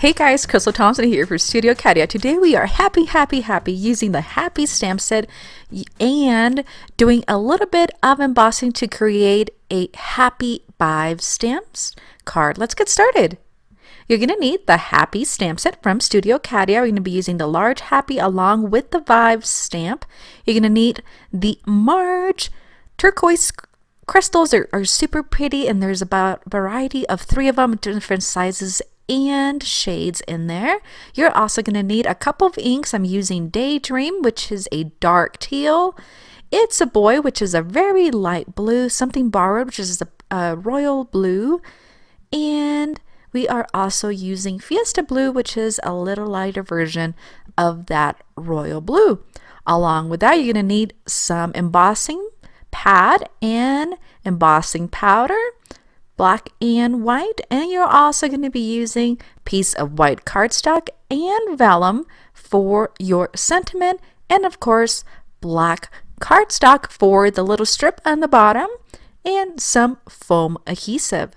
Hey guys, Crystal Thompson here for Studio Katia. Today we are happy using the happy stamp set and doing a little bit of embossing to create a happy 5 stamps card. Let's get started. You're going to need the happy stamp set from Studio Katia. We're going to be using the large happy along with the 5 stamp. You're going to need the Marge turquoise crystals are super pretty, and there's about a variety of 3 of them, different sizes and shades in there. You're also going to need a couple of inks. I'm using Daydream, which is a dark teal. It's a Boy, which is a very light blue. Something Borrowed, which is a royal blue. And we are also using Fiesta Blue, which is a little lighter version of that royal blue. Along with that, you're going to need some embossing pad and embossing powder, black and white, and you're also going to be using a piece of white cardstock and vellum for your sentiment, and of course black cardstock for the little strip on the bottom, and some foam adhesive.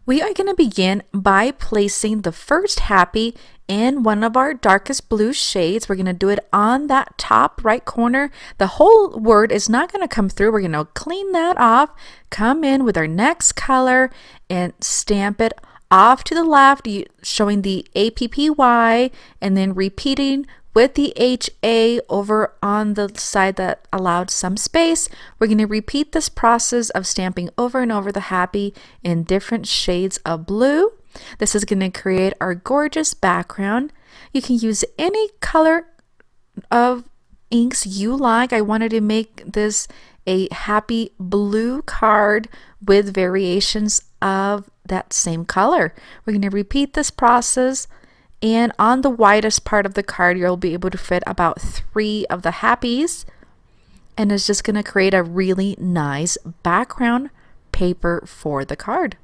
We are going to begin by placing the first happy in one of our darkest blue shades. We're going to do it on that top right corner. The whole word is not going to come through. We're going to clean that off, come in with our next color and stamp it off to the left, showing the APPY, and then repeating with the HA over on the side that allowed some space. We're going to repeat this process of stamping over and over the happy in different shades of blue. This is going to create our gorgeous background. You can use any color of inks you like. I wanted to make this a happy blue card with variations of that same color. We're going to repeat this process, and on the widest part of the card you'll be able to fit about 3 of the happies, and it's just going to create a really nice background paper for the card.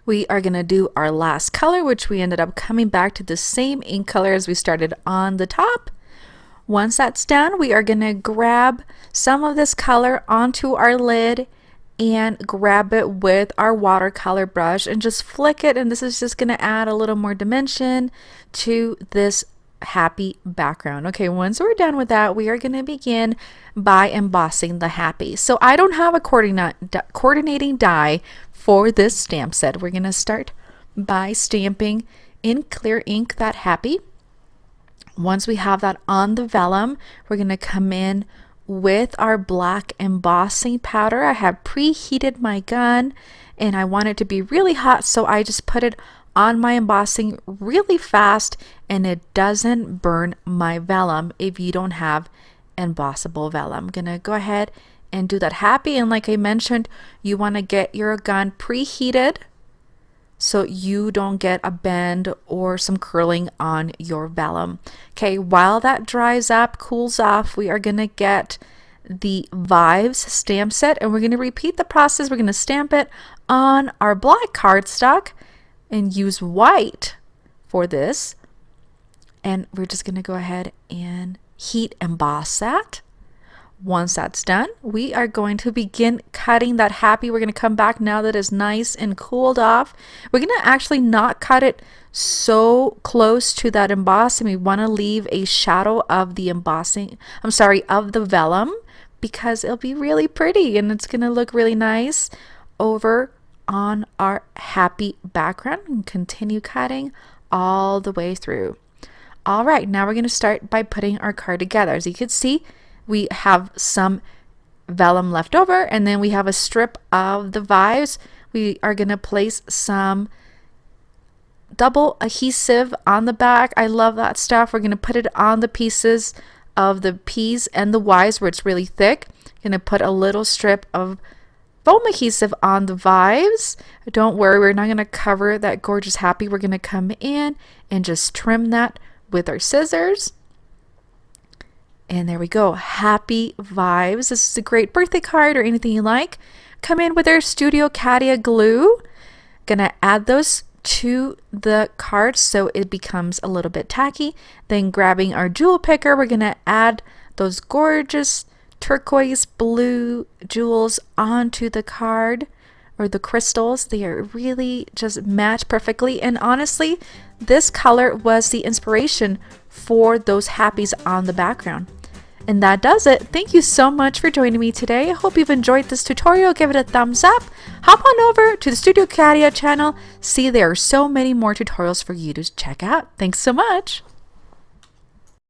We are going to do our last color, which we ended up coming back to the same ink color as we started on the top. Once that's done, we are going to grab some of this color onto our lid and grab it with our watercolor brush and just flick it, and this is just going to add a little more dimension to this happy background. Okay, once we're done with that, we are going to begin by embossing the happy. So I don't have a coordinating die for this stamp set. We're going to start by stamping in clear ink that happy. Once we have that on the vellum, we're going to come in with our black embossing powder. I have preheated my gun and I want it to be really hot, so I just put it on my embossing really fast, and it doesn't burn my vellum if you don't have embossable vellum. I'm gonna go ahead and do that happy, and like I mentioned, you want to get your gun preheated so you don't get a bend or some curling on your vellum. Okay, while that dries up, cools off, we are gonna get the Vibes stamp set, and we're gonna repeat the process. We're gonna stamp it on our black cardstock and use white for this, and we're just going to go ahead and heat emboss that. Once that's done, we are going to begin cutting that happy. We're going to come back now that it's nice and cooled off. We're going to actually not cut it so close to that embossing. We want to leave a shadow of the embossing, of the vellum, because it'll be really pretty and it's going to look really nice over on our happy background, and continue cutting all the way through. All right, now we're going to start by putting our card together. As you can see, we have some vellum left over, and then we have a strip of the Vibes. We are going to place some double adhesive on the back. I love that stuff. We're going to put it on the pieces of the P's and the Y's where it's really thick. Going to put a little strip of foam adhesive on the Vibes. Don't worry, we're not going to cover that gorgeous happy. We're going to come in and just trim that with our scissors. And there we go, happy Vibes. This is a great birthday card or anything you like. come in with our Studio Katia glue. Gonna add those to the card so it becomes a little bit tacky. Then grabbing our jewel picker, we're gonna add those gorgeous turquoise blue jewels onto the card, or the crystals. They are really just match perfectly, and honestly this color was the inspiration for those happies on the background. And that does it. Thank you so much for joining me today. I hope you've enjoyed this tutorial. Give it a thumbs up. Hop on over to the Studio Katia channel. See, there are so many more tutorials for you to check out. Thanks so much.